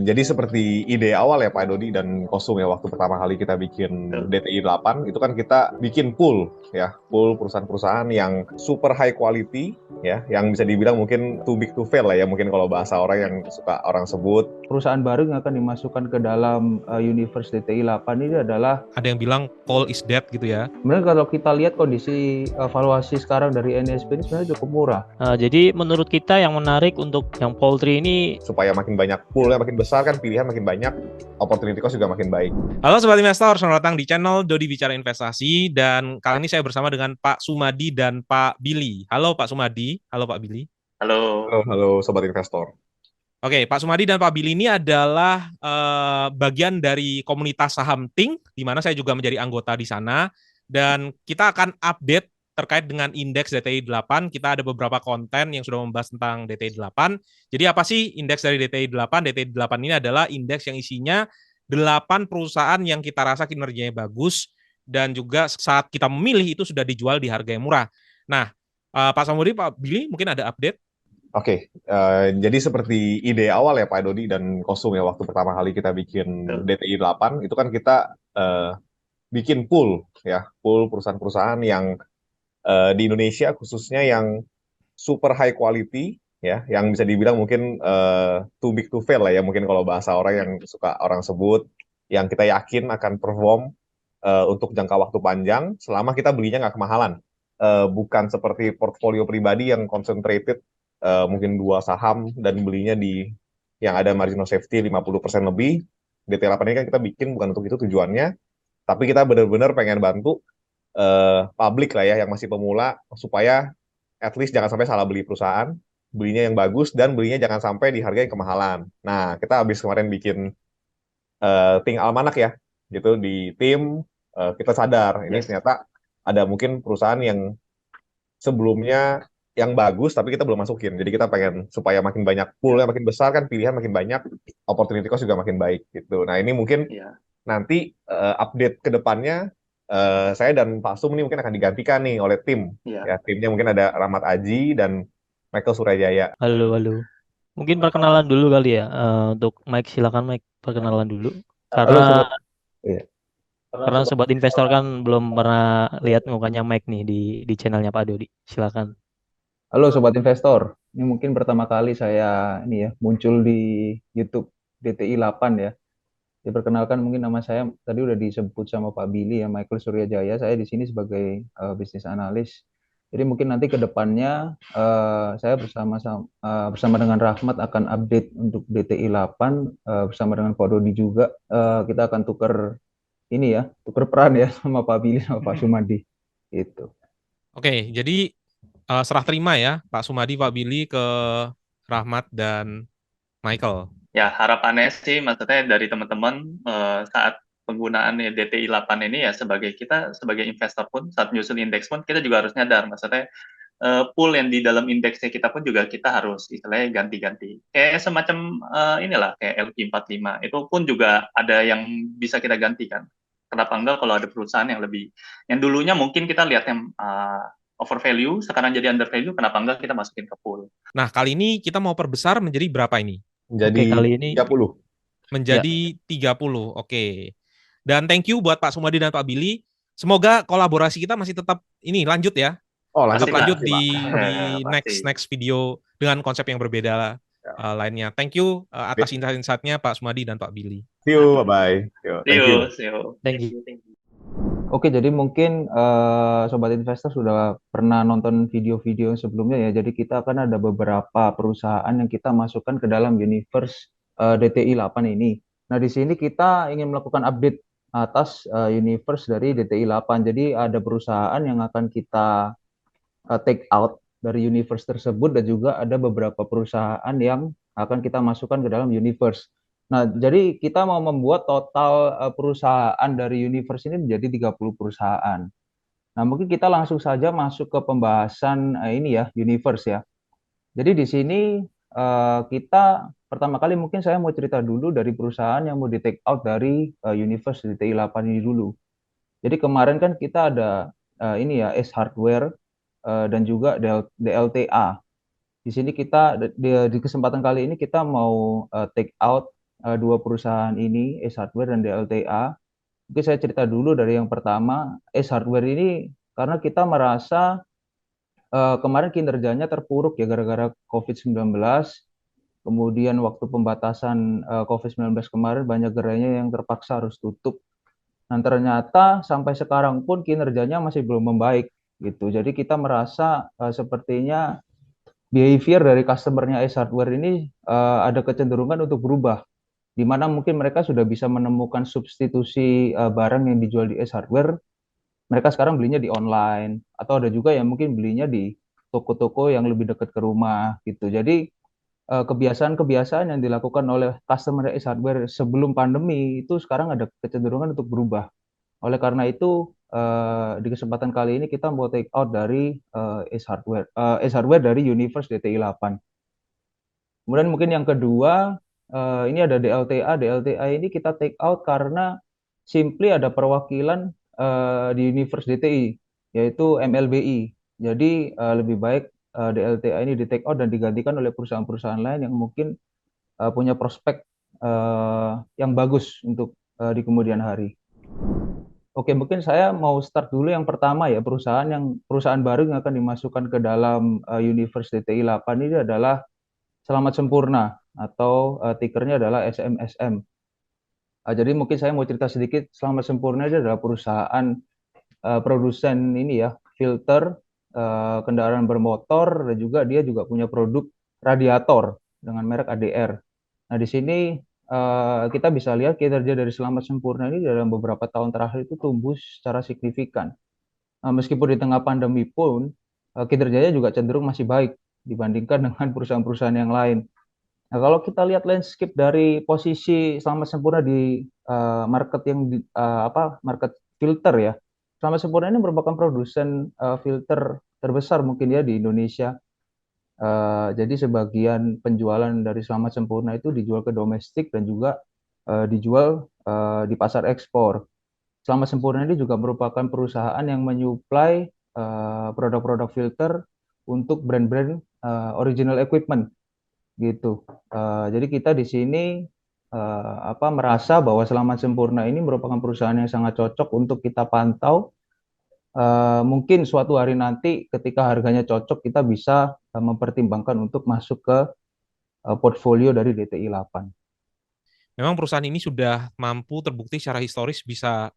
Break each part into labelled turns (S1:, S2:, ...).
S1: Jadi seperti ide awal ya Pak Dodi dan Kosum ya waktu pertama kali kita bikin DTI 8 itu kan kita bikin pool ya, pool perusahaan-perusahaan yang super high quality ya, yang bisa dibilang mungkin too big to fail lah ya, mungkin kalau bahasa orang yang suka orang sebut.
S2: Perusahaan baru yang akan dimasukkan ke dalam universe DTI 8 ini adalah,
S3: Ada yang bilang coal is dead gitu ya.
S2: sebenarnya kalau kita lihat kondisi valuasi sekarang dari NSP ini sebenarnya cukup murah.
S4: Jadi menurut kita yang menarik untuk yang poultry ini,
S1: Supaya makin banyak poolnya makin besar kan, pilihan makin banyak, opportunity cost juga makin baik.
S3: Halo Sobat Investor, selamat datang di channel Dodi Bicara Investasi. Dan kali ini saya bersama dengan Pak Sumadi dan Pak Billy. Halo Pak Sumadi, halo Pak Billy.
S5: Halo.
S1: Halo Sobat Investor.
S3: Oke, Pak Sumadi dan Pak Billy ini adalah bagian dari komunitas saham Think, di mana saya juga menjadi anggota di sana. Dan kita akan update terkait dengan indeks DTI 8. Kita ada beberapa konten yang sudah membahas tentang DTI 8. Jadi apa sih indeks dari DTI 8? DTI 8 ini adalah indeks yang isinya 8 perusahaan yang kita rasa kinerjanya bagus dan juga saat kita memilih itu sudah dijual di harga yang murah. Nah, Pak Sumadi, Pak Billy mungkin ada update?
S1: Oke, jadi seperti ide awal ya Pak Dodi dan Kosum ya waktu pertama kali kita bikin DTI 8 itu kan kita bikin pool ya, pool perusahaan-perusahaan yang di Indonesia khususnya yang super high quality ya, yang bisa dibilang mungkin too big to fail lah ya, mungkin kalau bahasa orang yang suka orang sebut, yang kita yakin akan perform untuk jangka waktu panjang selama kita belinya nggak kemahalan. Bukan seperti portfolio pribadi yang concentrated mungkin 2 saham dan belinya di yang ada margin of safety 50% lebih. DT 8 ini kan kita bikin bukan untuk itu tujuannya, tapi kita benar-benar pengen bantu publik lah ya yang masih pemula, supaya at least jangan sampai salah beli perusahaan, belinya yang bagus dan belinya jangan sampai di harga yang kemahalan. Nah, kita habis kemarin bikin Think Almanak ya, gitu di tim, kita sadar ini ternyata ada mungkin perusahaan yang sebelumnya yang bagus tapi kita belum masukin. Jadi kita pengen supaya makin banyak poolnya makin besar kan, pilihan makin banyak, opportunity cost juga makin baik gitu. Nah, ini mungkin nanti update ke depannya saya dan Pak Sum ini mungkin akan digantikan nih oleh tim. Ya, timnya mungkin ada Rahmat Aji dan Michael Surajaya.
S4: halo. Mungkin perkenalan dulu kali ya. Untuk Mike, silakan Mike perkenalan dulu.
S1: Halo,
S4: Karena
S1: sobat. Iya.
S4: karena sobat investor kan belum pernah lihat mukanya Mike nih di channelnya Pak Dodi. Silakan.
S2: Halo Sobat Investor, ini mungkin pertama kali saya ini ya muncul di YouTube DTI 8 ya. Diperkenalkan mungkin nama saya tadi udah disebut sama Pak Billy ya, Michael Suryajaya. Saya di sini sebagai bisnis analis. Jadi mungkin nanti ke depannya saya bersama dengan Rahmat akan update untuk DTI 8 bersama dengan Pak Dodi juga. Kita akan tukar peran ya sama Pak Billy sama Pak Sumadi. Gitu.
S3: Oke, jadi serah terima ya Pak Sumadi, Pak Billy ke Rahmat dan Michael.
S5: Ya, harapannya sih maksudnya dari teman-teman saat penggunaan DTI 8 ini ya, kita sebagai investor pun saat menyusun indeks pun kita juga harus nyadar maksudnya pool yang di dalam indeksnya kita pun juga kita harus istilahnya ganti-ganti. Kayak semacam inilah kayak LQ45 itu pun juga ada yang bisa kita gantikan. Kenapa enggak kalau ada perusahaan yang dulunya mungkin kita lihat yang over value, sekarang jadi under value, kenapa enggak kita masukin ke pool.
S3: Nah, kali ini kita mau perbesar menjadi berapa ini?
S1: Jadi
S4: Oke, kali ini
S1: 30.
S3: Menjadi 30. Oke. Dan thank you buat Pak Sumadi dan Pak Billy. Semoga kolaborasi kita masih tetap ini lanjut ya.
S1: Oh,
S3: Tetap
S5: Pasti,
S3: lanjut
S5: Pak.
S3: di
S5: Pasti.
S3: next video dengan konsep yang berbeda lainnya. Thank you atas insight-insightnya Pak Sumadi dan Pak Billy.
S1: See you, bye-bye. Thank you.
S4: thank you.
S2: Oke, jadi mungkin Sobat Investor sudah pernah nonton video-video sebelumnya ya. Jadi kita akan ada beberapa perusahaan yang kita masukkan ke dalam universe DTI 8 ini. Nah, di sini kita ingin melakukan update atas universe dari DTI 8. Jadi ada perusahaan yang akan kita take out dari universe tersebut dan juga ada beberapa perusahaan yang akan kita masukkan ke dalam universe. Nah, jadi kita mau membuat total perusahaan dari universe ini menjadi 30 perusahaan. Nah, mungkin kita langsung saja masuk ke pembahasan ini ya, universe ya. Jadi di sini kita pertama kali mungkin saya mau cerita dulu dari perusahaan yang mau di take out dari universe DTI 8 ini dulu. Jadi kemarin kan kita ada ini ya, S Hardware dan juga DLTA. Di sini kita di kesempatan kali ini kita mau take out dua perusahaan ini, Ace Hardware dan DLTA. Mungkin saya cerita dulu dari yang pertama, Ace Hardware ini karena kita merasa kemarin kinerjanya terpuruk ya gara-gara COVID-19. Kemudian waktu pembatasan COVID-19 kemarin banyak gerainya yang terpaksa harus tutup. Dan ternyata sampai sekarang pun kinerjanya masih belum membaik gitu. Jadi kita merasa sepertinya behavior dari customernya Ace Hardware ini ada kecenderungan untuk berubah, di mana mungkin mereka sudah bisa menemukan substitusi barang yang dijual di Ace Hardware, mereka sekarang belinya di online, atau ada juga yang mungkin belinya di toko-toko yang lebih dekat ke rumah gitu. Jadi kebiasaan-kebiasaan yang dilakukan oleh customer Ace Hardware sebelum pandemi itu sekarang ada kecenderungan untuk berubah. Oleh karena itu, di kesempatan kali ini kita mau take out dari Ace Hardware dari Universe DTI 8. Kemudian mungkin yang kedua, ini ada DLTA. DLTA ini kita take out karena simply ada perwakilan di Universe DTI, yaitu MLBI. Jadi lebih baik DLTA ini di take out dan digantikan oleh perusahaan-perusahaan lain yang mungkin punya prospek yang bagus untuk di kemudian hari. Oke, mungkin saya mau start dulu yang pertama ya, perusahaan baru yang akan dimasukkan ke dalam Universe DTI 8 ini adalah Selamat Sempurna atau tikernya adalah SMSM. Jadi mungkin saya mau cerita sedikit, Selamat Sempurna ini adalah perusahaan produsen ini ya, filter kendaraan bermotor, dan juga dia juga punya produk radiator dengan merek ADR. Nah, di sini kita bisa lihat kinerja dari Selamat Sempurna ini dalam beberapa tahun terakhir itu tumbuh secara signifikan. Meskipun di tengah pandemi pun kinerjanya juga cenderung masih baik dibandingkan dengan perusahaan-perusahaan yang lain. Nah, kalau kita lihat landscape dari posisi Selamat Sempurna di market yang market filter ya. Selamat Sempurna ini merupakan produsen filter terbesar mungkin ya di Indonesia. Jadi sebagian penjualan dari Selamat Sempurna itu dijual ke domestik dan juga dijual di pasar ekspor. Selamat Sempurna ini juga merupakan perusahaan yang menyuplai produk-produk filter untuk brand-brand original equipment gitu. Jadi kita di sini merasa bahwa Selamat Sempurna ini merupakan perusahaan yang sangat cocok untuk kita pantau. Mungkin suatu hari nanti ketika harganya cocok kita bisa mempertimbangkan untuk masuk ke portfolio dari DTI 8.
S3: Memang perusahaan ini sudah mampu terbukti secara historis bisa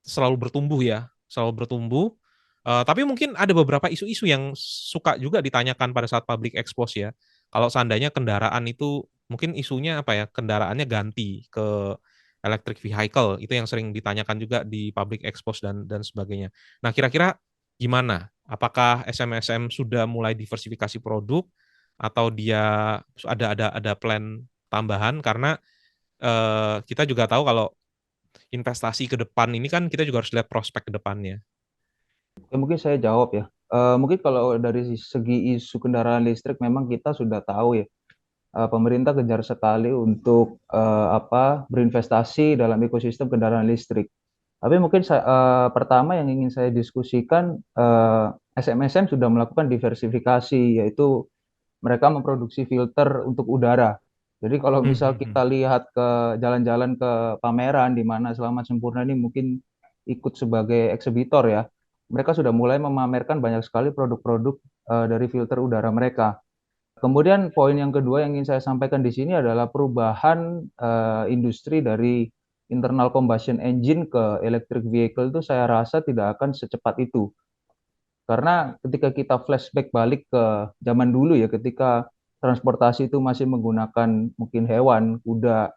S3: selalu bertumbuh ya, selalu bertumbuh. Tapi mungkin ada beberapa isu-isu yang suka juga ditanyakan pada saat public expose ya. Kalau seandainya kendaraan itu mungkin isunya apa ya, kendaraannya ganti ke electric vehicle, itu yang sering ditanyakan juga di public expose dan sebagainya. Nah, kira-kira gimana? Apakah SMSM sudah mulai diversifikasi produk atau dia ada plan tambahan? Karena kita juga tahu kalau investasi ke depan ini kan kita juga harus lihat prospek ke depannya.
S2: Mungkin saya jawab ya. Mungkin kalau dari segi isu kendaraan listrik memang kita sudah tahu ya. Pemerintah gencar sekali untuk berinvestasi dalam ekosistem kendaraan listrik. Tapi mungkin pertama yang ingin saya diskusikan, SMSM sudah melakukan diversifikasi, yaitu mereka memproduksi filter untuk udara. Jadi kalau misal kita lihat ke jalan-jalan ke pameran di mana Selamat Sempurna ini mungkin ikut sebagai eksibitor ya, mereka sudah mulai memamerkan banyak sekali produk-produk dari filter udara mereka. Kemudian poin yang kedua yang ingin saya sampaikan di sini adalah perubahan industri dari internal combustion engine ke electric vehicle itu saya rasa tidak akan secepat itu. Karena ketika kita flashback balik ke zaman dulu ya, ketika transportasi itu masih menggunakan mungkin hewan, kuda,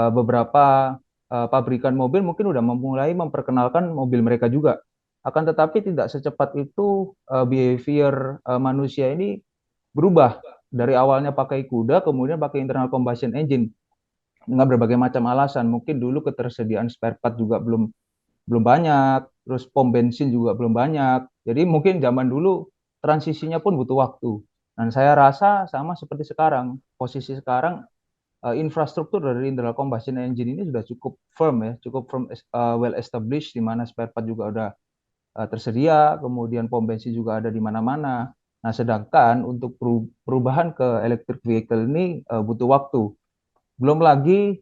S2: beberapa pabrikan mobil mungkin udah memulai memperkenalkan mobil mereka juga. Akan tetapi tidak secepat itu behavior manusia ini berubah dari awalnya pakai kuda kemudian pakai internal combustion engine dengan berbagai macam alasan. Mungkin dulu ketersediaan spare part juga belum banyak, terus pom bensin juga belum banyak. Jadi mungkin zaman dulu transisinya pun butuh waktu. Dan saya rasa sama seperti sekarang. Posisi sekarang infrastruktur dari internal combustion engine ini sudah cukup firm ya, cukup firm, well established, di mana spare part juga udah tersedia, kemudian pom bensin juga ada di mana-mana. Nah, sedangkan untuk perubahan ke electric vehicle ini butuh waktu. Belum lagi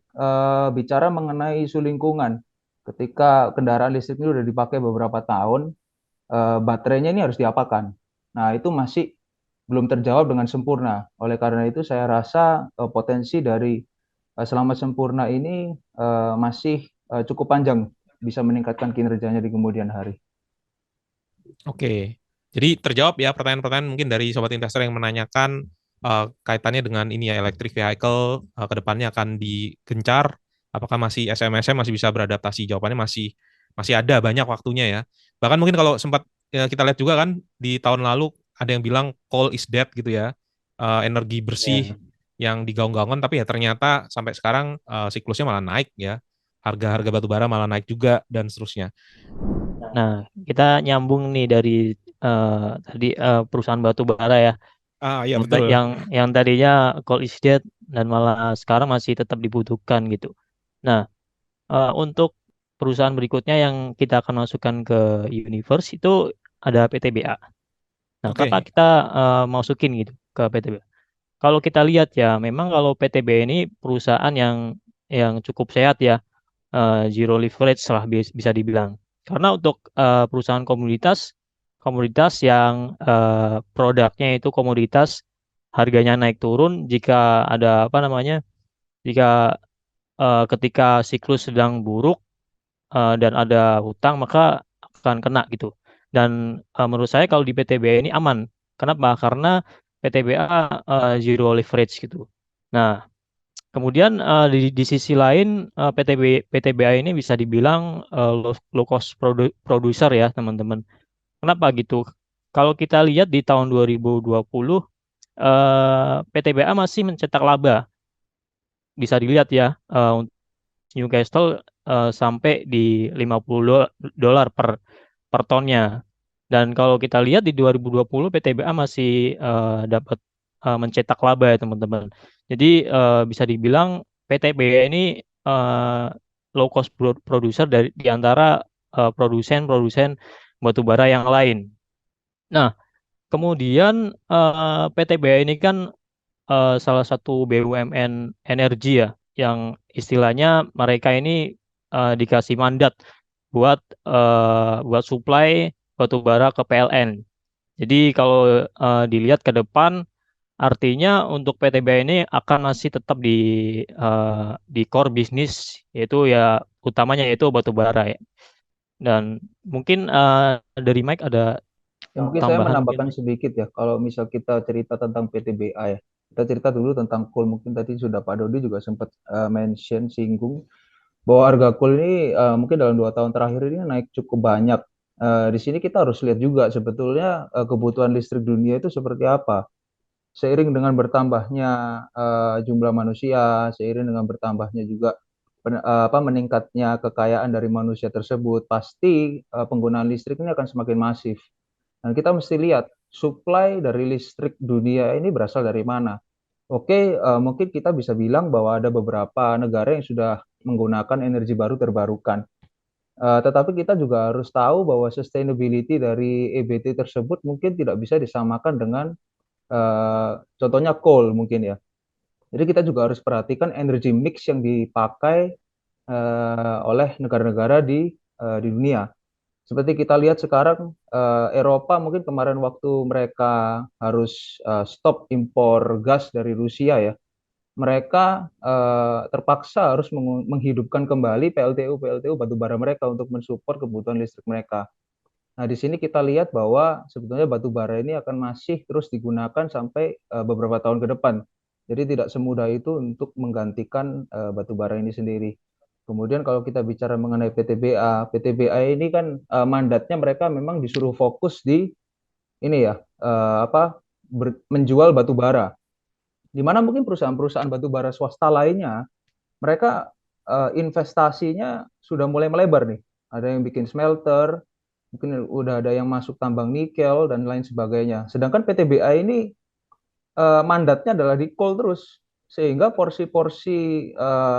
S2: bicara mengenai isu lingkungan. Ketika kendaraan listrik ini udah dipakai beberapa tahun, baterainya ini harus diapakan. Nah, itu masih belum terjawab dengan sempurna. Oleh karena itu, saya rasa potensi dari Selamat Sempurna ini masih cukup panjang, bisa meningkatkan kinerjanya di kemudian hari.
S3: Oke. Jadi terjawab ya pertanyaan-pertanyaan mungkin dari sobat investor yang menanyakan kaitannya dengan ini ya electric vehicle ke depannya akan digencar, apakah masih SMSM masih bisa beradaptasi? Jawabannya masih masih ada banyak waktunya ya. Bahkan mungkin kalau sempat ya, kita lihat juga kan di tahun lalu ada yang bilang coal is dead gitu ya. Energi bersih
S2: Ya.
S3: yang digaung-gaungkan tapi ya ternyata sampai sekarang siklusnya malah naik ya. Harga-harga batu bara malah naik juga dan seterusnya.
S4: Nah, kita nyambung nih dari tadi perusahaan batu bara ya,
S3: Iya
S4: yang
S3: betul.
S4: yang tadinya coal is dead dan malah sekarang masih tetap dibutuhkan gitu. Nah, untuk perusahaan berikutnya yang kita akan masukkan ke Universe itu ada PTBA. Nah, kenapa
S3: Oke.
S4: kita masukin gitu ke PTBA? Kalau kita lihat ya, memang kalau PTBA ini perusahaan yang cukup sehat ya, zero leverage lah bisa dibilang. Karena untuk perusahaan komoditas, komoditas yang produknya itu komoditas harganya naik turun jika ada apa namanya, jika ketika siklus sedang buruk dan ada hutang maka akan kena gitu. Dan menurut saya kalau di PTBA ini aman. Kenapa? Karena PTBA zero leverage gitu. Nah, kemudian di sisi lain PTBA ini bisa dibilang low cost producer ya teman-teman. Kenapa gitu? Kalau kita lihat di tahun 2020 PTBA masih mencetak laba. Bisa dilihat ya untuk Newcastle sampai di 50 dolar per tonnya. Dan kalau kita lihat di 2020 PTBA masih dapat mencetak laba ya teman-teman. Jadi bisa dibilang PTBA ini eh, low cost producer dari di antara produsen-produsen batu bara yang lain. Nah, kemudian PTBA ini kan salah satu BUMN energi ya, yang istilahnya mereka ini dikasih mandat buat buat supply batu bara ke PLN. Jadi kalau dilihat ke depan, artinya untuk PTBA ini akan masih tetap di core bisnis, yaitu ya utamanya yaitu batu bara ya. Dan mungkin dari Mike ada
S2: Ya, mungkin saya
S4: tambahan mungkin
S2: menambahkan
S4: Mike.
S2: sedikit ya, kalau misal kita cerita tentang PTBA ya. Kita cerita dulu tentang coal, mungkin tadi sudah Pak Dodi juga sempat singgung bahwa harga coal ini mungkin dalam 2 tahun terakhir ini naik cukup banyak. Di sini kita harus lihat juga sebetulnya kebutuhan listrik dunia itu seperti apa. Seiring dengan bertambahnya jumlah manusia, seiring dengan bertambahnya juga meningkatnya kekayaan dari manusia tersebut, pasti penggunaan listrik ini akan semakin masif. Dan kita mesti lihat supply dari listrik dunia ini berasal dari mana. Oke, mungkin kita bisa bilang bahwa ada beberapa negara yang sudah menggunakan energi baru terbarukan. Tetapi kita juga harus tahu bahwa sustainability dari EBT tersebut mungkin tidak bisa disamakan dengan contohnya coal mungkin ya. Jadi kita juga harus perhatikan energy mix yang dipakai oleh negara-negara di dunia. Seperti kita lihat sekarang Eropa mungkin kemarin waktu mereka harus stop impor gas dari Rusia ya, mereka terpaksa harus menghidupkan kembali PLTU batubara mereka untuk mensupport kebutuhan listrik mereka. Nah, di sini kita lihat bahwa sebetulnya batu bara ini akan masih terus digunakan sampai beberapa tahun ke depan. Jadi tidak semudah itu untuk menggantikan batu bara ini sendiri. Kemudian kalau kita bicara mengenai PTBA ini kan mandatnya mereka memang disuruh fokus di ini ya, menjual batu bara. Di mana mungkin perusahaan-perusahaan batu bara swasta lainnya, mereka investasinya sudah mulai melebar nih. Ada yang bikin smelter, mungkin udah ada yang masuk tambang nikel dan lain sebagainya. Sedangkan PTBA ini mandatnya adalah di coal terus, sehingga porsi-porsi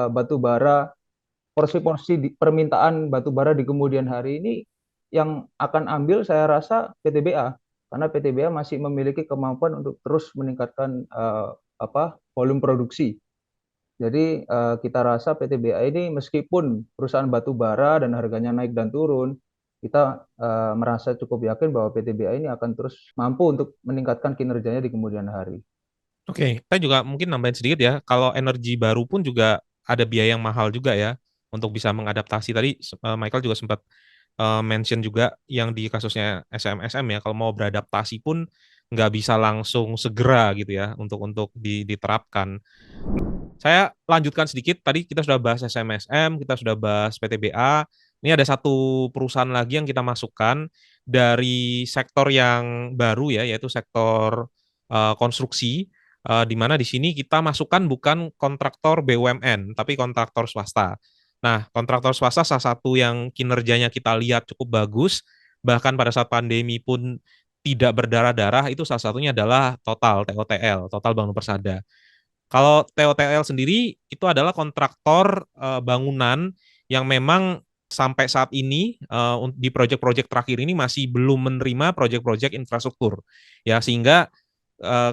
S2: batu bara, porsi-porsi permintaan batu bara di kemudian hari ini yang akan ambil saya rasa PTBA, karena PTBA masih memiliki kemampuan untuk terus meningkatkan volume produksi. Jadi kita rasa PTBA ini meskipun perusahaan batu bara dan harganya naik dan turun, kita merasa cukup yakin bahwa PTBA ini akan terus mampu untuk meningkatkan kinerjanya di kemudian hari.
S3: Oke, saya juga mungkin nambahin sedikit ya. Kalau energi baru pun juga ada biaya yang mahal juga ya untuk bisa mengadaptasi. Tadi Michael juga sempat mention juga yang di kasusnya SMSM ya. Kalau mau beradaptasi pun nggak bisa langsung segera gitu ya untuk diterapkan. Saya lanjutkan sedikit. Tadi kita sudah bahas SMSM, kita sudah bahas PTBA. Ini ada satu perusahaan lagi yang kita masukkan dari sektor yang baru ya, yaitu sektor konstruksi. Di mana di sini kita masukkan bukan kontraktor BUMN, tapi kontraktor swasta. Nah, kontraktor swasta salah satu yang kinerjanya kita lihat cukup bagus, bahkan pada saat pandemi pun tidak berdarah-darah, itu salah satunya adalah Total, TOTL, Total Bangun Persada. Kalau TOTL sendiri itu adalah kontraktor bangunan yang memang sampai saat ini di proyek-proyek terakhir ini masih belum menerima proyek-proyek infrastruktur. Ya, sehingga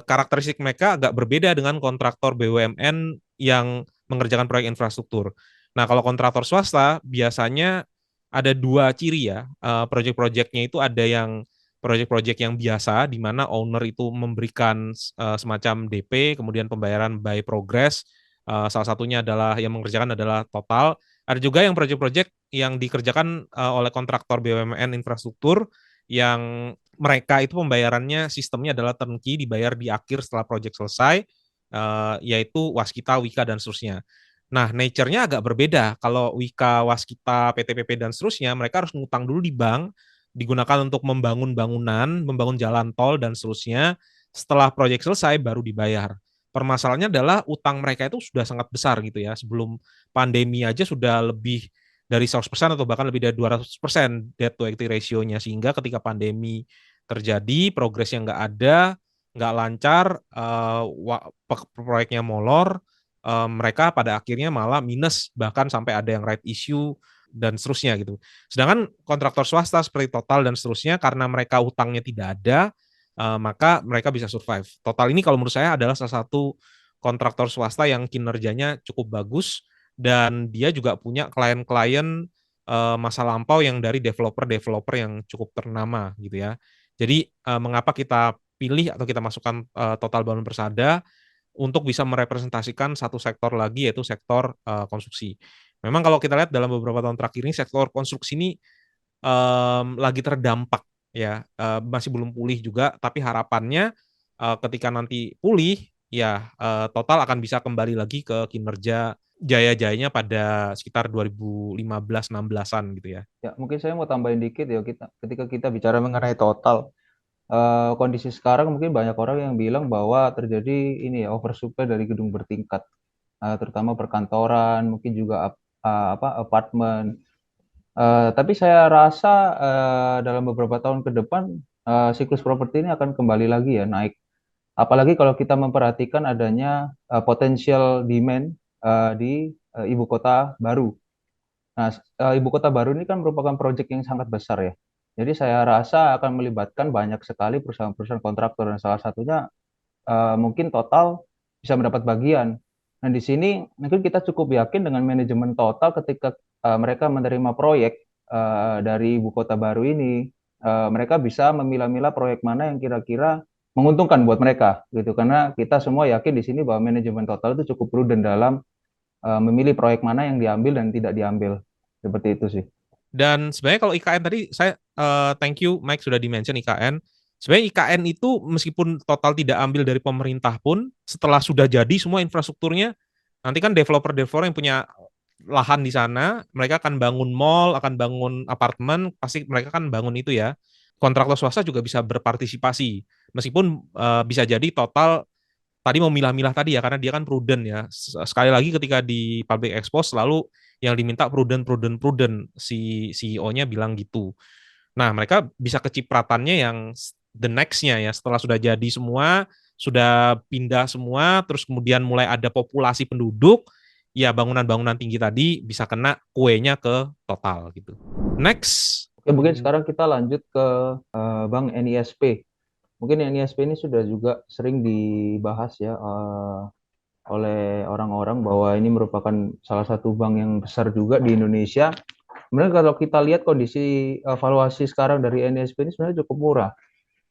S3: karakteristik mereka agak berbeda dengan kontraktor BUMN yang mengerjakan proyek infrastruktur. Nah, kalau kontraktor swasta biasanya ada dua ciri ya. Proyek-proyeknya itu ada yang proyek-proyek yang biasa di mana owner itu memberikan semacam DP, kemudian pembayaran by progress. Salah satunya adalah yang mengerjakan adalah Total. Ada juga yang proyek-proyek yang dikerjakan oleh kontraktor BUMN infrastruktur yang mereka itu pembayarannya sistemnya adalah turnkey, dibayar di akhir setelah proyek selesai, yaitu Waskita, Wika, dan seterusnya. Nah, nature-nya agak berbeda. Kalau Wika, Waskita, PTPP, dan seterusnya, mereka harus ngutang dulu di bank, digunakan untuk membangun bangunan, membangun jalan tol, dan seterusnya. Setelah proyek selesai, baru dibayar. Permasalahannya adalah utang mereka itu sudah sangat besar gitu ya. Sebelum pandemi aja sudah lebih dari 100% atau bahkan lebih dari 200% debt to equity ratio-nya. Sehingga ketika pandemi terjadi, progresnya nggak ada, nggak lancar, proyeknya molor, mereka pada akhirnya malah minus, bahkan sampai ada yang right issue, dan seterusnya gitu. Sedangkan kontraktor swasta seperti Total dan seterusnya, karena mereka utangnya tidak ada, maka mereka bisa survive. Total ini kalau menurut saya adalah salah satu kontraktor swasta yang kinerjanya cukup bagus, dan dia juga punya klien-klien masa lampau yang dari developer-developer yang cukup ternama gitu ya. Jadi mengapa kita pilih atau kita masukkan Total Bangun Persada untuk bisa merepresentasikan satu sektor lagi, yaitu sektor konstruksi. Memang kalau kita lihat dalam beberapa tahun terakhir ini sektor konstruksi ini lagi terdampak ya, masih belum pulih juga, tapi harapannya ketika nanti pulih ya Total akan bisa kembali lagi ke kinerja jaya-jayanya pada sekitar 2015-16an gitu ya.
S2: Ya, mungkin saya mau tambahin dikit ya, ketika kita bicara mengenai Total, kondisi sekarang mungkin banyak orang yang bilang bahwa terjadi ini ya, oversupply dari gedung bertingkat, terutama perkantoran, mungkin juga apartemen. Tapi saya rasa dalam beberapa tahun ke depan siklus properti ini akan kembali lagi ya naik. Apalagi kalau kita memperhatikan adanya potensial demand di ibu kota baru. Nah, ibu kota baru ini kan merupakan proyek yang sangat besar ya. Jadi saya rasa akan melibatkan banyak sekali perusahaan-perusahaan kontraktor, dan salah satunya mungkin Total bisa mendapat bagian. Nah, di sini mungkin kita cukup yakin dengan manajemen Total ketika mereka menerima proyek dari ibu kota baru ini, mereka bisa memilah-milah proyek mana yang kira-kira menguntungkan buat mereka gitu. Karena kita semua yakin di sini bahwa manajemen Total itu cukup prudent dalam memilih proyek mana yang diambil dan tidak diambil. Seperti itu sih.
S3: Dan sebenarnya kalau IKN tadi saya thank you Mike sudah di-mention IKN. Sebenarnya IKN itu meskipun Total tidak ambil dari pemerintah pun, setelah sudah jadi semua infrastrukturnya, nanti kan developer-developer yang punya lahan di sana, mereka akan bangun mall, akan bangun apartemen, pasti mereka kan bangun itu ya. Kontraktor swasta juga bisa berpartisipasi. Meskipun bisa jadi Total tadi mau milah-milah tadi ya, karena dia kan prudent ya. Sekali lagi ketika di public expose selalu yang diminta prudent si CEO-nya bilang gitu. Nah, mereka bisa kecipratannya yang the next-nya ya, setelah sudah jadi semua, sudah pindah semua, terus kemudian mulai ada populasi penduduk, ya bangunan-bangunan tinggi tadi bisa kena kuenya ke Total gitu. Next.
S2: Oke, mungkin sekarang kita lanjut ke Bank NISP. Mungkin NISP ini sudah juga sering dibahas ya oleh orang-orang bahwa ini merupakan salah satu bank yang besar juga di Indonesia. Sebenarnya kalau kita lihat kondisi valuasi sekarang dari NISP ini sebenarnya cukup murah.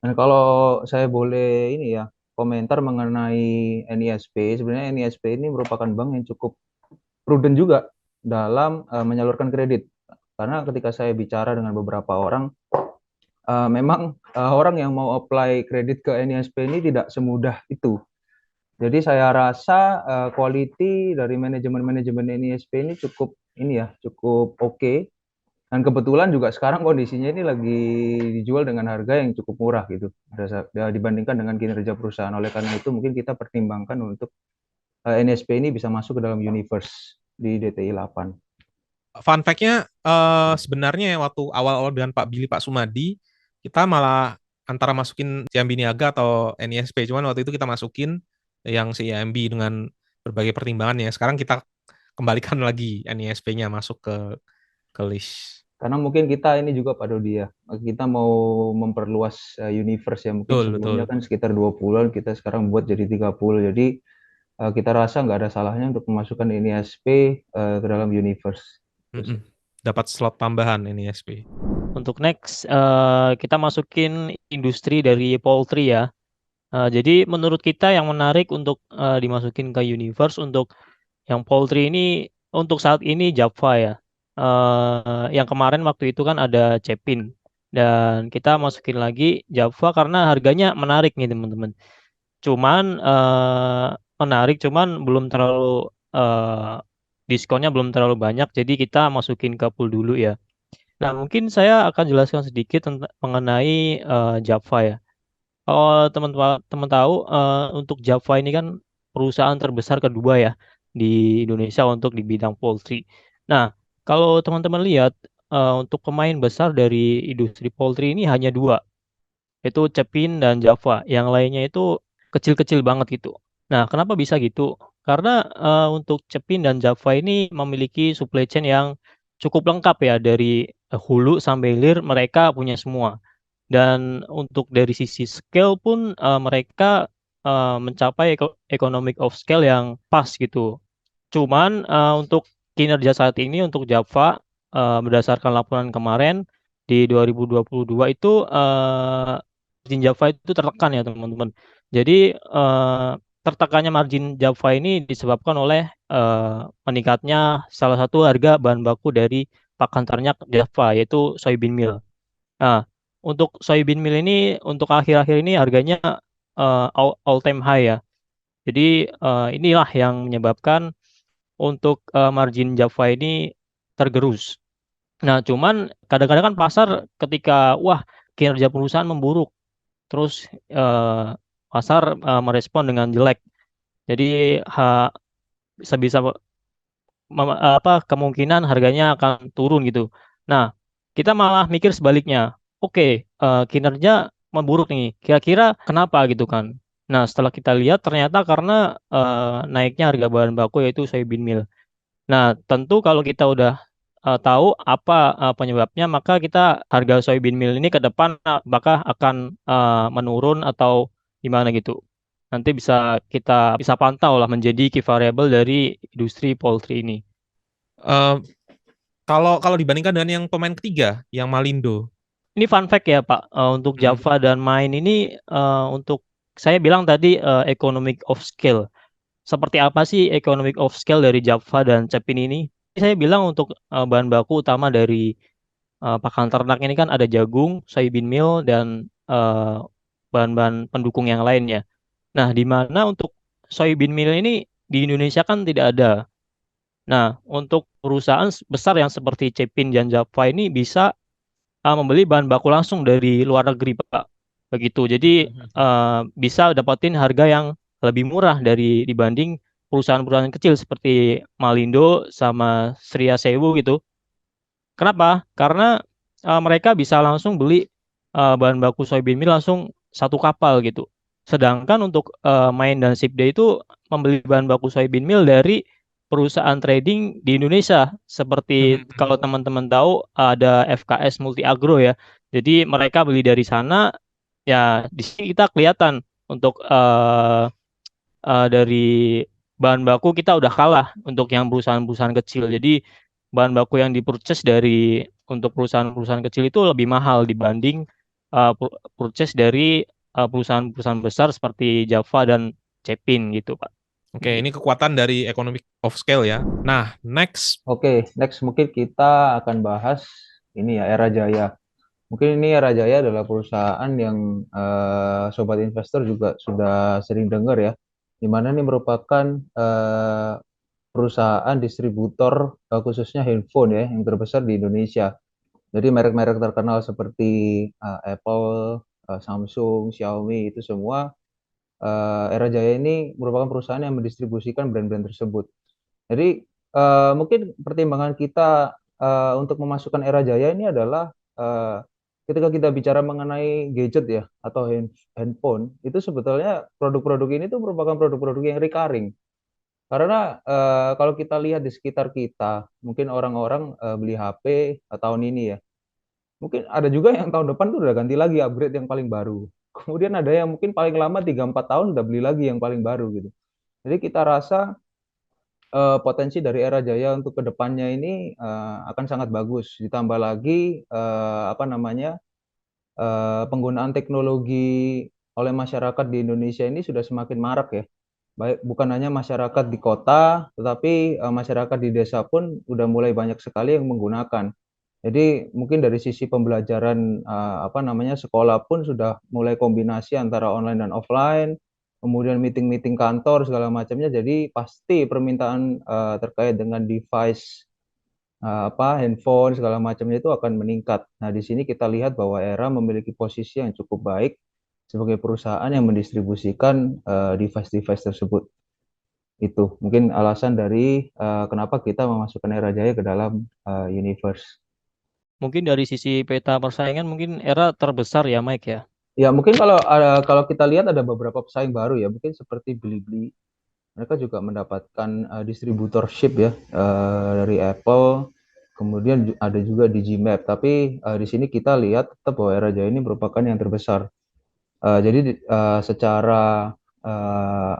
S2: Dan kalau saya boleh ini ya komentar mengenai NISP, sebenarnya NISP ini merupakan bank yang cukup prudent juga dalam menyalurkan kredit. Karena ketika saya bicara dengan beberapa orang, memang orang yang mau apply kredit ke NISP ini tidak semudah itu. Jadi saya rasa quality dari manajemen NISP ini cukup oke. Dan kebetulan juga sekarang kondisinya ini lagi dijual dengan harga yang cukup murah gitu, dibandingkan dengan kinerja perusahaan. Oleh karena itu mungkin kita pertimbangkan untuk NISP ini bisa masuk ke dalam universe di DTI 8.
S3: Fun fact-nya sebenarnya waktu awal-awal dengan Pak Billy, Pak Sumadi, kita malah antara masukin CIMB Niaga atau NISP. Cuman waktu itu kita masukin yang CIMB dengan berbagai pertimbangan ya. Sekarang kita kembalikan lagi NISP-nya masuk ke list.
S2: Karena mungkin kita ini juga Pak Dodi ya, kita mau memperluas universe ya. Mungkin sebelumnya kan sekitar 20-an, kita sekarang buat jadi 30. Jadi kita rasa nggak ada salahnya untuk memasukkan NISP ke dalam universe.
S3: Dapat slot tambahan NISP.
S4: Untuk next, kita masukin industri dari poultry ya. Jadi menurut kita yang menarik untuk dimasukin ke universe untuk yang poultry ini untuk saat ini Java ya. Yang kemarin waktu itu kan ada Cepin dan kita masukin lagi Java karena harganya menarik nih teman-teman. Cuman menarik, cuman belum terlalu diskonnya belum terlalu banyak, jadi kita masukin ke pool dulu ya. Nah mungkin saya akan jelaskan sedikit mengenai Java ya. Kalau teman-teman tahu untuk Java ini kan perusahaan terbesar kedua ya di Indonesia untuk di bidang poultry. Nah, kalau teman-teman lihat untuk pemain besar dari industri poultry ini hanya dua, yaitu Cepin dan Java. Yang lainnya itu kecil-kecil banget gitu. Nah, kenapa bisa gitu? Karena untuk Cepin dan Java ini memiliki supply chain yang cukup lengkap ya dari hulu sampai hilir mereka punya semua. Dan untuk dari sisi scale pun mereka mencapai economic of scale yang pas gitu. Cuman untuk kinerja saat ini untuk Java berdasarkan laporan kemarin di 2022 itu margin Java itu tertekan ya teman-teman. Jadi tertekannya margin Java ini disebabkan oleh meningkatnya salah satu harga bahan baku dari pakan ternak Java yaitu soybean meal. Nah, untuk soybean meal ini untuk akhir-akhir ini harganya all time high ya. Jadi inilah yang menyebabkan untuk margin Java ini tergerus. Nah, cuman kadang-kadang kan pasar ketika wah kinerja perusahaan memburuk, terus pasar merespon dengan jelek. Jadi sebisa kemungkinan harganya akan turun gitu. Nah, kita malah mikir sebaliknya. Oke, kinerja memburuk nih. Kira-kira kenapa gitu kan? Nah, setelah kita lihat ternyata karena naiknya harga bahan baku yaitu soybean meal. Nah, tentu kalau kita udah tahu apa penyebabnya, maka kita harga soybean meal ini ke depan apakah akan menurun atau gimana gitu. Nanti kita bisa pantau lah menjadi key variable dari industri poultry ini.
S3: Kalau dibandingkan dengan yang pemain ketiga, yang Malindo.
S4: Ini fun fact ya Pak, untuk Java dan Main ini untuk saya bilang tadi economic of scale. Seperti apa sih economic of scale dari Java dan Cepin ini? Saya bilang untuk bahan baku utama dari pakan ternak ini kan ada jagung, soybean meal, dan bahan-bahan pendukung yang lainnya. Nah, di mana untuk soybean meal ini di Indonesia kan tidak ada. Nah, untuk perusahaan besar yang seperti Cepin dan Java ini bisa membeli bahan baku langsung dari luar negeri, Pak. Begitu. Jadi bisa dapatin harga yang lebih murah dibanding perusahaan-perusahaan kecil seperti Malindo sama Sria Sewu gitu. Kenapa? Karena mereka bisa langsung beli bahan baku soybean meal langsung satu kapal gitu. Sedangkan untuk Main dan Sipda itu membeli bahan baku soybean meal dari perusahaan trading di Indonesia. Seperti kalau teman-teman tahu ada FKS Multi Agro ya. Jadi mereka beli dari sana. Ya di sini kita kelihatan untuk dari bahan baku kita udah kalah untuk yang perusahaan-perusahaan kecil. Jadi bahan baku yang di-purchase untuk perusahaan-perusahaan kecil itu lebih mahal dibanding purchase dari perusahaan-perusahaan besar seperti Java dan Cepin gitu, Pak.
S3: Oke, ini kekuatan dari economic of scale ya. Nah, next.
S2: Oke, next mungkin kita akan bahas ini ya, Era Jaya. Mungkin ini Era Jaya adalah perusahaan yang sobat investor juga sudah sering dengar ya, di mana ini merupakan perusahaan distributor khususnya handphone ya yang terbesar di Indonesia. Jadi merek-merek terkenal seperti Apple, Samsung, Xiaomi itu semua Era Jaya ini merupakan perusahaan yang mendistribusikan brand-brand tersebut. Jadi mungkin pertimbangan kita untuk memasukkan Era Jaya ini adalah ketika kita bicara mengenai gadget ya atau handphone itu sebetulnya produk-produk ini tuh merupakan produk-produk yang recurring. Karena kalau kita lihat di sekitar kita, mungkin orang-orang beli HP tahun ini ya, mungkin ada juga yang tahun depan tuh udah ganti lagi upgrade yang paling baru. Kemudian ada yang mungkin paling lama 3-4 tahun udah beli lagi yang paling baru gitu. Jadi kita rasa potensi dari Era Jaya untuk kedepannya ini akan sangat bagus. Ditambah lagi apa namanya penggunaan teknologi oleh masyarakat di Indonesia ini sudah semakin marak ya. Baik bukan hanya masyarakat di kota, tetapi masyarakat di desa pun udah mulai banyak sekali yang menggunakan. Jadi mungkin dari sisi pembelajaran apa namanya sekolah pun sudah mulai kombinasi antara online dan offline, kemudian meeting-meeting kantor segala macamnya. Jadi pasti permintaan terkait dengan device apa handphone segala macamnya itu akan meningkat. Nah, di sini kita lihat bahwa Era memiliki posisi yang cukup baik sebagai perusahaan yang mendistribusikan device-device tersebut. Itu mungkin alasan dari kenapa kita memasukkan Era Jaya ke dalam universe.
S4: Mungkin dari sisi peta persaingan mungkin Era terbesar ya, Mike ya.
S2: Ya, mungkin kalau kita lihat ada beberapa pesaing baru ya, mungkin seperti Blibli. Mereka juga mendapatkan distributorship ya dari Apple. Kemudian ada juga Digimap. Tapi di sini kita lihat tetap bahwa Era Jaya ini merupakan yang terbesar. Jadi secara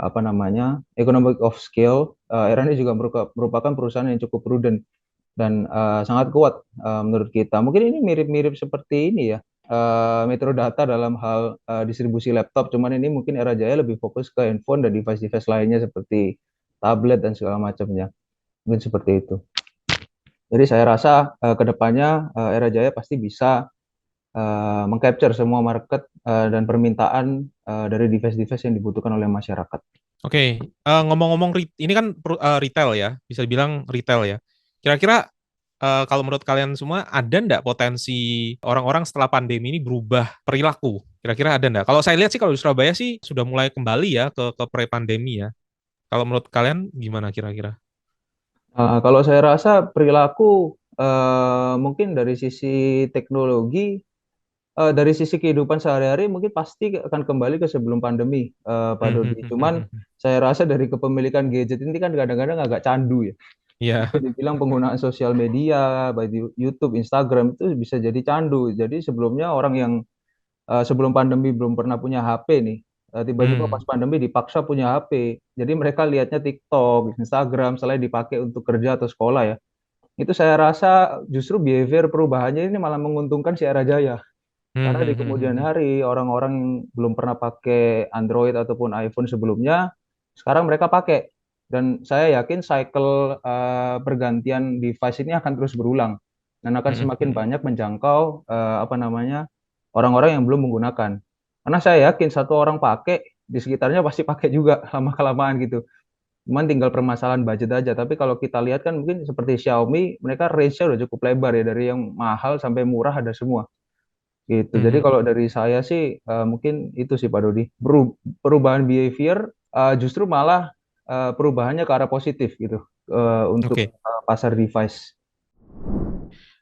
S2: apa namanya economic of scale, Era ini juga merupakan perusahaan yang cukup prudent dan sangat kuat menurut kita. Mungkin ini mirip-mirip seperti ini ya, Metro Data dalam hal distribusi laptop. Cuman ini mungkin Era Jaya lebih fokus ke handphone dan device-device lainnya seperti tablet dan segala macamnya. Mungkin seperti itu. Jadi saya rasa kedepannya Era Jaya pasti bisa mengcapture semua market dan permintaan dari device-device yang dibutuhkan oleh masyarakat.
S3: Oke, ngomong-ngomong ini kan retail ya, bisa dibilang retail ya. Kira-kira kalau menurut kalian semua ada nggak potensi orang-orang setelah pandemi ini berubah perilaku? Kira-kira ada nggak? Kalau saya lihat sih kalau di Surabaya sih sudah mulai kembali ya ke pre-pandemi ya. Kalau menurut kalian gimana kira-kira?
S2: Kalau saya rasa perilaku mungkin dari sisi teknologi, dari sisi kehidupan sehari-hari mungkin pasti akan kembali ke sebelum pandemi, Pak Dodi. Cuman saya rasa dari kepemilikan gadget ini kan kadang-kadang agak candu ya.
S3: Iya.
S2: Bisa dibilang penggunaan sosial media, baik di YouTube, Instagram itu bisa jadi candu. Jadi sebelumnya orang yang sebelum pandemi belum pernah punya HP nih, tiba-tiba pas pandemi dipaksa punya HP. Jadi mereka lihatnya TikTok, Instagram, selain dipakai untuk kerja atau sekolah ya. Itu saya rasa justru behavior perubahannya ini malah menguntungkan si Era Jaya. Karena di kemudian hari orang-orang yang belum pernah pakai Android ataupun iPhone sebelumnya, sekarang mereka pakai. Dan saya yakin cycle pergantian device ini akan terus berulang dan akan semakin banyak menjangkau apa namanya orang-orang yang belum menggunakan. Karena saya yakin satu orang pakai di sekitarnya pasti pakai juga lama-kelamaan gitu. Cuman tinggal permasalahan budget aja. Tapi kalau kita lihat kan mungkin seperti Xiaomi, mereka range-nya udah cukup lebar ya dari yang mahal sampai murah ada semua. Gitu. Jadi kalau dari saya sih mungkin itu sih Pak Dodi. Perubahan behavior justru malah perubahannya ke arah positif gitu untuk pasar device.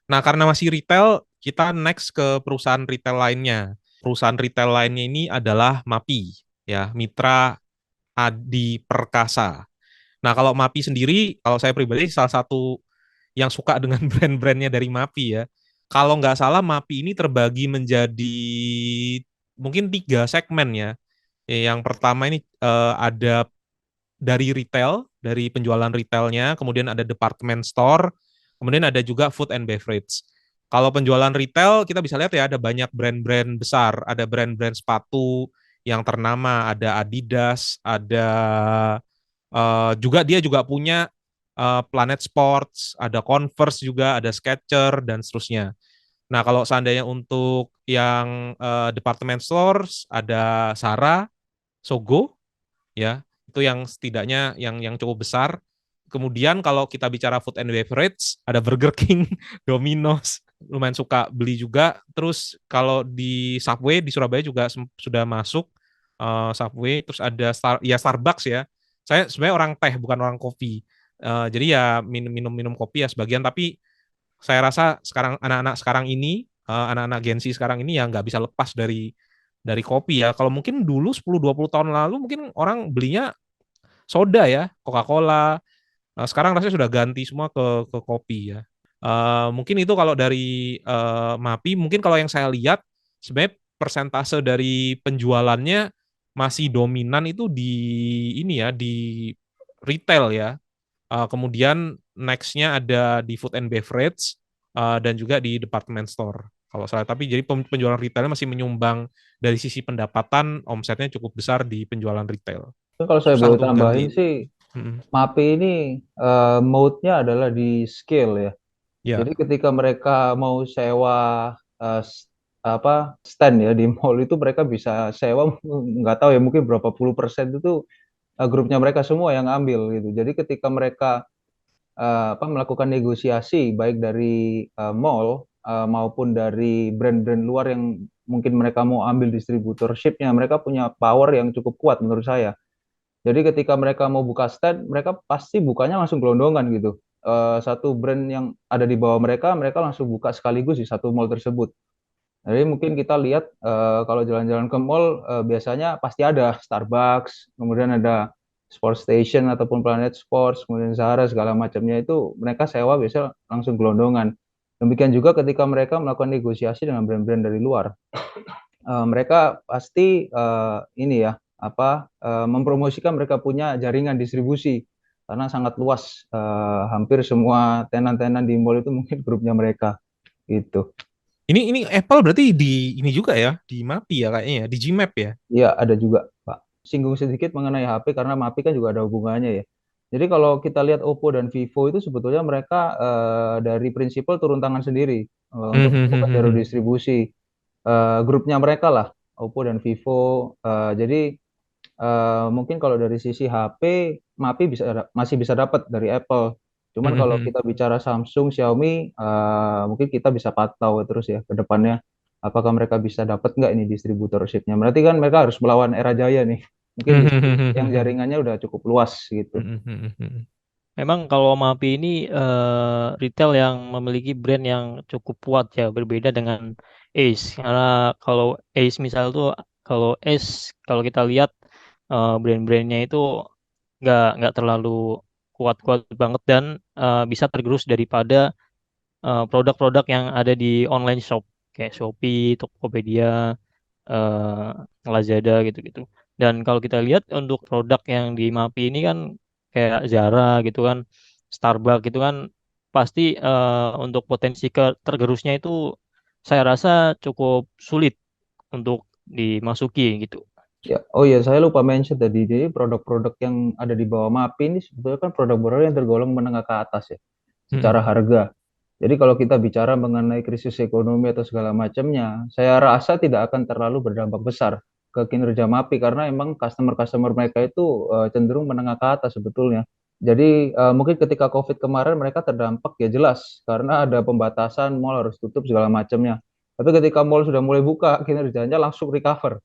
S3: Nah, karena masih retail, kita next ke perusahaan retail lainnya. Perusahaan retail lainnya ini adalah MAPI, ya, Mitra Adi Perkasa. Nah, kalau MAPI sendiri, kalau saya pribadi salah satu yang suka dengan brand-brandnya dari MAPI ya. Kalau nggak salah, MAPI ini terbagi menjadi mungkin 3 segmen ya. Yang pertama ini ada dari retail, dari penjualan retailnya, kemudian ada department store, kemudian ada juga food and beverage. Kalau penjualan retail, kita bisa lihat ya, ada banyak brand-brand besar, ada brand-brand sepatu yang ternama, ada Adidas, ada juga dia juga punya Planet Sports, ada Converse juga, ada Skechers, dan seterusnya. Nah, kalau seandainya untuk yang department stores, ada Zara, Sogo, ya itu yang setidaknya yang cukup besar. Kemudian kalau kita bicara food and beverage, ada Burger King, Domino's, lumayan suka beli juga. Terus kalau di Subway di Surabaya juga sudah masuk Subway. Terus ada Starbucks ya. Saya sebenarnya orang teh bukan orang kopi. Jadi ya minum kopi ya sebagian. Tapi saya rasa sekarang anak-anak sekarang ini, anak-anak Gen Z sekarang ini ya nggak bisa lepas dari kopi ya. Kalau mungkin dulu 10-20 tahun lalu mungkin orang belinya soda ya, Coca-Cola. Sekarang rasanya sudah ganti semua ke kopi ya. Mungkin itu kalau dari MAPI, mungkin kalau yang saya lihat sebenarnya persentase dari penjualannya masih dominan itu di ini ya, di retail ya. Kemudian next-nya ada di food and beverage dan juga di department store. Kalau saya, tapi jadi penjualan retailnya masih menyumbang dari sisi pendapatan, omsetnya cukup besar di penjualan retail.
S2: Kalau saya
S3: Susah
S2: boleh
S3: untuk
S2: tambahin
S3: gantiin.
S2: sih, MAPI ini mode-nya adalah di scale ya.
S3: Ya.
S2: Jadi ketika mereka mau sewa stand ya di mall itu, mereka bisa sewa nggak tahu ya, mungkin berapa puluh persen itu grupnya mereka semua yang ambil gitu. Jadi ketika mereka melakukan negosiasi baik dari mall maupun dari brand-brand luar yang mungkin mereka mau ambil distributorshipnya, mereka punya power yang cukup kuat menurut saya. Jadi ketika mereka mau buka stand, mereka pasti bukanya langsung gelondongan gitu. Satu brand yang ada di bawah mereka, mereka langsung buka sekaligus di satu mall tersebut. Jadi mungkin kita lihat kalau jalan-jalan ke mall biasanya pasti ada Starbucks, kemudian ada Sport Station ataupun Planet Sports, kemudian Zara segala macamnya, itu mereka sewa biasa langsung gelondongan. Demikian juga ketika mereka melakukan negosiasi dengan brand-brand dari luar, mereka pasti mempromosikan mereka punya jaringan distribusi karena sangat luas. Hampir semua tenan-tenan di mall itu mungkin grupnya mereka gitu.
S3: Ini Apple berarti di ini juga ya, di MAPI ya kayaknya ya, di Gmap ya.
S2: Iya, ada juga, Pak. Singgung sedikit mengenai HP karena MAPI kan juga ada hubungannya ya. Jadi kalau kita lihat Oppo dan Vivo itu sebetulnya mereka dari prinsipal turun tangan sendiri untuk melakukan jalur distribusi grupnya mereka lah, Oppo dan Vivo. Jadi mungkin kalau dari sisi HP, MAPI masih bisa dapat dari Apple. Cuman kalau kita bicara Samsung, Xiaomi, mungkin kita bisa pantau terus ya ke depannya. Apakah mereka bisa dapat nggak ini distributorshipnya? Berarti kan mereka harus melawan Era Jaya nih. Mungkin yang jaringannya udah cukup luas gitu.
S4: Memang kalau MAPI ini retail yang memiliki brand yang cukup kuat ya, berbeda dengan Ace. Karena kalau Ace misal tuh, kalau kita lihat brand-brandnya itu nggak terlalu kuat-kuat banget dan bisa tergerus daripada produk-produk yang ada di online shop kayak Shopee, Tokopedia, eh, Lazada gitu-gitu. Dan kalau kita lihat untuk produk yang di MAPI ini kan kayak Zara gitu kan, Starbucks gitu kan, pasti untuk potensi tergerusnya itu saya rasa cukup sulit untuk dimasuki gitu.
S2: Ya, oh iya, saya lupa mention tadi. Jadi produk-produk yang ada di bawah MAPI ini sebetulnya kan produk-produk yang tergolong menengah ke atas ya, secara harga. Jadi kalau kita bicara mengenai krisis ekonomi atau segala macamnya, saya rasa tidak akan terlalu berdampak besar ke kinerja MAPI karena emang customer-customer mereka itu cenderung menengah ke atas sebetulnya. Jadi mungkin ketika COVID kemarin mereka terdampak ya jelas karena ada pembatasan, mall harus tutup segala macamnya. Tapi ketika mall sudah mulai buka, kinerjanya langsung recover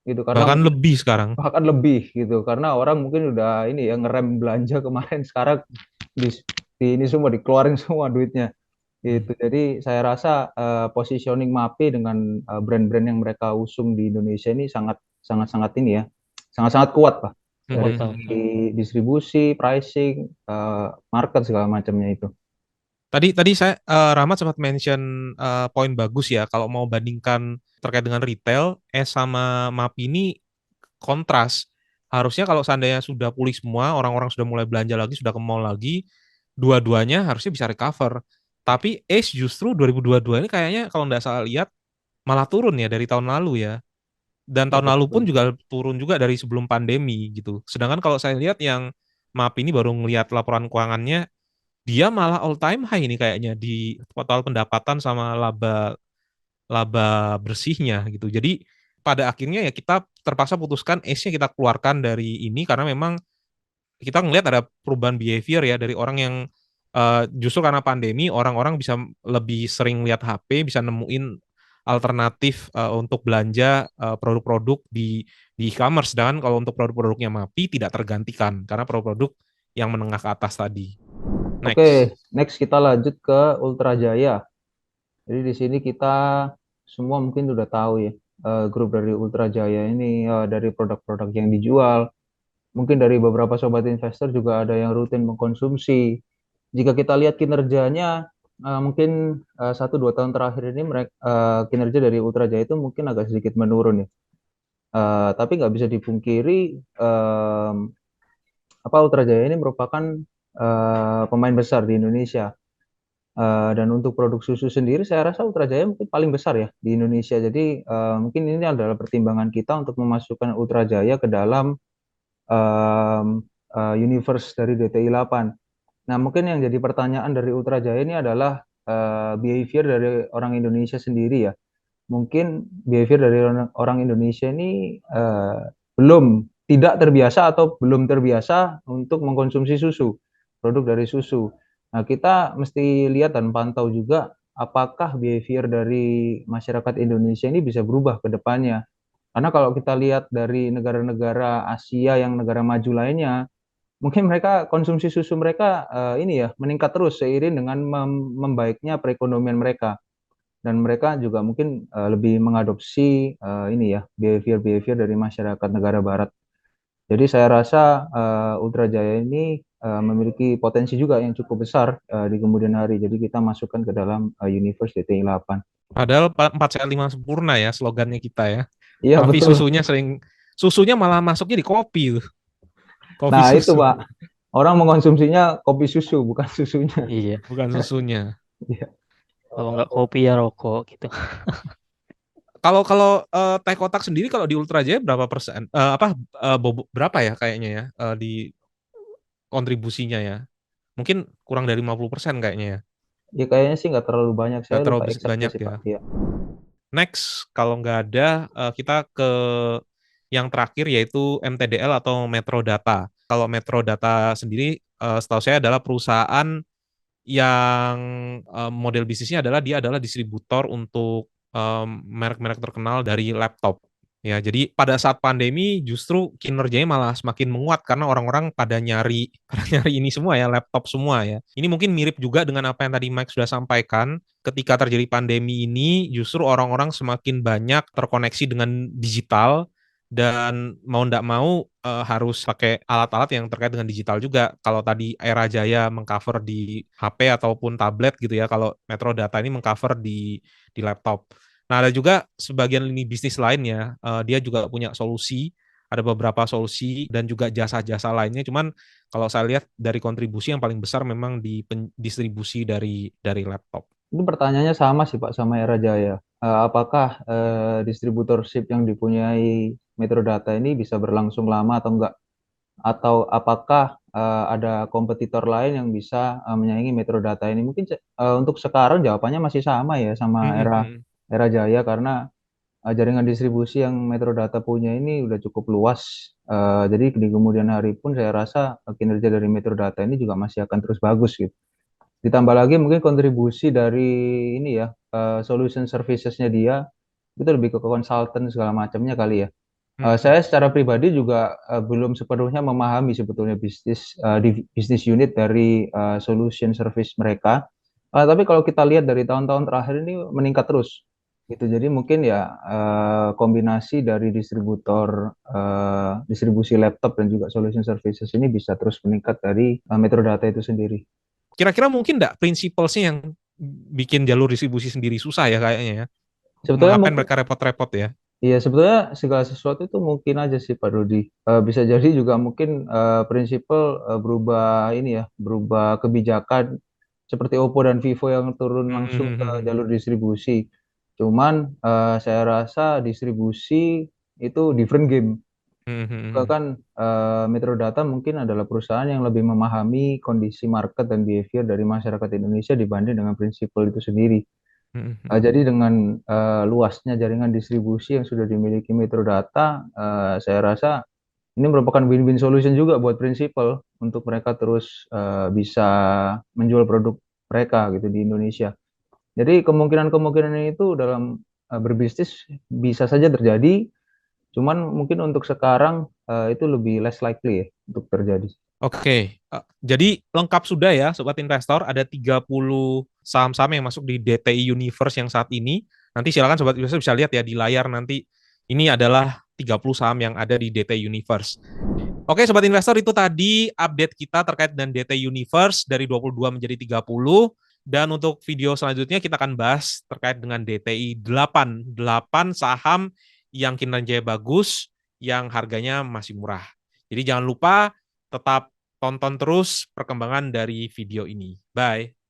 S2: gitu karena
S3: Bahkan
S2: mungkin
S3: lebih sekarang.
S2: bahkan lebih gitu karena orang mungkin udah ini ya ngerem belanja kemarin, sekarang di, ini semua dikeluarin semua duitnya gitu. Jadi saya rasa positioning MAPI dengan brand-brand yang mereka usung di Indonesia ini sangat sangat sangat ini ya, sangat sangat kuat Pak, dari segi distribusi, pricing, market segala macamnya itu.
S3: Tadi saya Rahmat sempat mention poin bagus ya kalau mau bandingkan terkait dengan retail, sama MAPI ini kontras. Harusnya kalau seandainya sudah pulih semua, orang-orang sudah mulai belanja lagi, sudah ke mall lagi, dua-duanya harusnya bisa recover. Tapi Ace justru 2022 ini kayaknya kalau nggak salah lihat malah turun ya dari tahun lalu ya. Dan
S2: Ya
S3: tahun lalu pun
S2: betul.
S3: juga turun juga dari sebelum pandemi gitu. Sedangkan kalau saya lihat yang MAP ini baru ngelihat laporan keuangannya, dia malah all time high ini kayaknya di total pendapatan sama laba laba bersihnya gitu. Jadi pada akhirnya ya kita terpaksa putuskan Ace-nya kita keluarkan dari ini karena memang kita ngelihat ada perubahan behavior ya dari orang yang justru karena pandemi orang-orang bisa lebih sering lihat HP, bisa nemuin alternatif untuk belanja produk-produk di e-commerce. Sedangkan kalau untuk produk-produknya MAPI tidak tergantikan karena produk-produk yang menengah ke atas tadi. Next.
S2: Oke, next kita lanjut ke Ultra Jaya. Jadi di sini kita semua mungkin udah tahu ya, grup dari Ultra Jaya ini dari produk-produk yang dijual. Mungkin dari beberapa sobat investor juga ada yang rutin mengkonsumsi. Jika kita lihat kinerjanya, mungkin 1-2 tahun terakhir ini mereka kinerja dari Ultra Jaya itu mungkin agak sedikit menurun ya. Tapi nggak bisa dipungkiri apa Ultra Jaya ini merupakan pemain besar di Indonesia. Dan untuk produk susu sendiri, saya rasa Ultra Jaya mungkin paling besar ya di Indonesia. Jadi mungkin ini adalah pertimbangan kita untuk memasukkan Ultra Jaya ke dalam universe dari DTI 8. Nah, mungkin yang jadi pertanyaan dari Ultra Jaya ini adalah behavior dari orang Indonesia sendiri ya. Mungkin behavior dari orang Indonesia ini belum tidak terbiasa atau belum terbiasa untuk mengkonsumsi susu, produk dari susu. Nah, kita mesti lihat dan pantau juga apakah behavior dari masyarakat Indonesia ini bisa berubah ke depannya. Karena kalau kita lihat dari negara-negara Asia yang negara maju lainnya, mungkin mereka konsumsi susu mereka ini ya meningkat terus seiring dengan membaiknya perekonomian mereka. Dan mereka juga mungkin lebih mengadopsi ini ya behavior-behavior dari masyarakat negara barat. Jadi saya rasa Ultra Jaya ini memiliki potensi juga yang cukup besar di kemudian hari. Jadi kita masukkan ke dalam universe DTI 8.
S3: Padahal 4 sehat 5 sempurna ya slogannya kita ya.
S2: Iya
S3: Tapi
S2: betul.
S3: susunya malah masuknya di kopi tuh. Kopi
S2: Nah itu
S3: susu,
S2: Pak, orang mengkonsumsinya kopi susu bukan susunya.
S4: Iya.
S3: bukan susunya.
S2: Iya.
S4: Kalau nggak kopi ya rokok gitu.
S3: Kalau kalau teh kotak sendiri kalau di Ultra Jaya berapa persen? Berapa ya kayaknya ya di kontribusinya ya? Mungkin kurang dari 50% kayaknya ya.
S2: Ya kayaknya sih nggak terlalu banyak.
S3: Nggak
S2: Saya lupa
S3: terlalu
S2: eksaknya
S3: banyak
S2: sih
S3: ya.
S2: Pak. Iya.
S3: Next, kalau nggak ada, kita ke yang terakhir yaitu MTDL atau Metro Data. Kalau Metro Data sendiri, setahu saya adalah perusahaan yang model bisnisnya adalah dia adalah distributor untuk merek-merek terkenal dari laptop. Ya, jadi pada saat pandemi justru kinerjanya malah semakin menguat karena orang-orang pada nyari pada nyari ini semua ya, laptop semua ya. Ini mungkin mirip juga dengan apa yang tadi Mike sudah sampaikan. Ketika terjadi pandemi ini, justru orang-orang semakin banyak terkoneksi dengan digital dan mau ndak mau harus pakai alat-alat yang terkait dengan digital juga. Kalau tadi Era Jaya mengcover di HP ataupun tablet gitu ya, kalau Metro Data ini mengcover di laptop. Nah, ada juga sebagian lini bisnis lainnya, dia juga punya solusi, ada beberapa solusi dan juga jasa-jasa lainnya. Cuman kalau saya lihat dari kontribusi yang paling besar memang di distribusi dari laptop.
S2: Itu pertanyaannya sama sih Pak sama Era Jaya. Apakah distributorship yang dipunyai Metro Data ini bisa berlangsung lama atau enggak? Atau apakah ada kompetitor lain yang bisa menyaingi Metro Data ini? Mungkin untuk sekarang jawabannya masih sama ya sama Era Jaya karena jaringan distribusi yang Metro Data punya ini udah cukup luas. Jadi di kemudian hari pun saya rasa kinerja dari Metro Data ini juga masih akan terus bagus gitu. Ditambah lagi mungkin kontribusi dari ini ya solution servicesnya dia itu lebih ke konsultan segala macamnya kali ya. Saya secara pribadi juga belum sepenuhnya memahami sebetulnya bisnis unit dari solution service mereka. Tapi kalau kita lihat dari tahun-tahun terakhir ini meningkat terus. Gitu. Jadi mungkin ya kombinasi dari distribusi laptop dan juga solution services ini bisa terus meningkat dari Metro Data itu sendiri.
S3: Kira-kira mungkin nggak prinsipalnya yang bikin jalur distribusi sendiri susah ya kayaknya ya?
S2: Sebetulnya
S3: Ngapain
S2: mungkin
S3: mereka repot-repot ya?
S2: Iya, sebetulnya segala sesuatu itu mungkin aja sih Pak Dodi. Bisa jadi juga mungkin prinsipal berubah ini ya, berubah kebijakan seperti Oppo dan Vivo yang turun langsung ke jalur distribusi. Cuman saya rasa distribusi itu different game. Juga kan Metrodata mungkin adalah perusahaan yang lebih memahami kondisi market dan behavior dari masyarakat Indonesia dibanding dengan prinsipal itu sendiri. Jadi dengan luasnya jaringan distribusi yang sudah dimiliki Metrodata, saya rasa ini merupakan win-win solution juga buat prinsipal untuk mereka terus bisa menjual produk mereka gitu di Indonesia. Jadi kemungkinan-kemungkinan itu dalam berbisnis bisa saja terjadi, cuman mungkin untuk sekarang itu lebih less likely ya untuk terjadi.
S3: Oke, jadi lengkap sudah ya Sobat Investor, ada 30 saham-saham yang masuk di DTI Universe yang saat ini. Nanti silakan Sobat Investor bisa lihat ya di layar nanti, ini adalah 30 saham yang ada di DTI Universe. Oke Sobat Investor, itu tadi update kita terkait dengan DTI Universe dari 22 menjadi 30. Dan untuk video selanjutnya kita akan bahas terkait dengan DTI 8. 8 saham yang kinerjanya bagus, yang harganya masih murah. Jadi jangan lupa tetap tonton terus perkembangan dari video ini. Bye.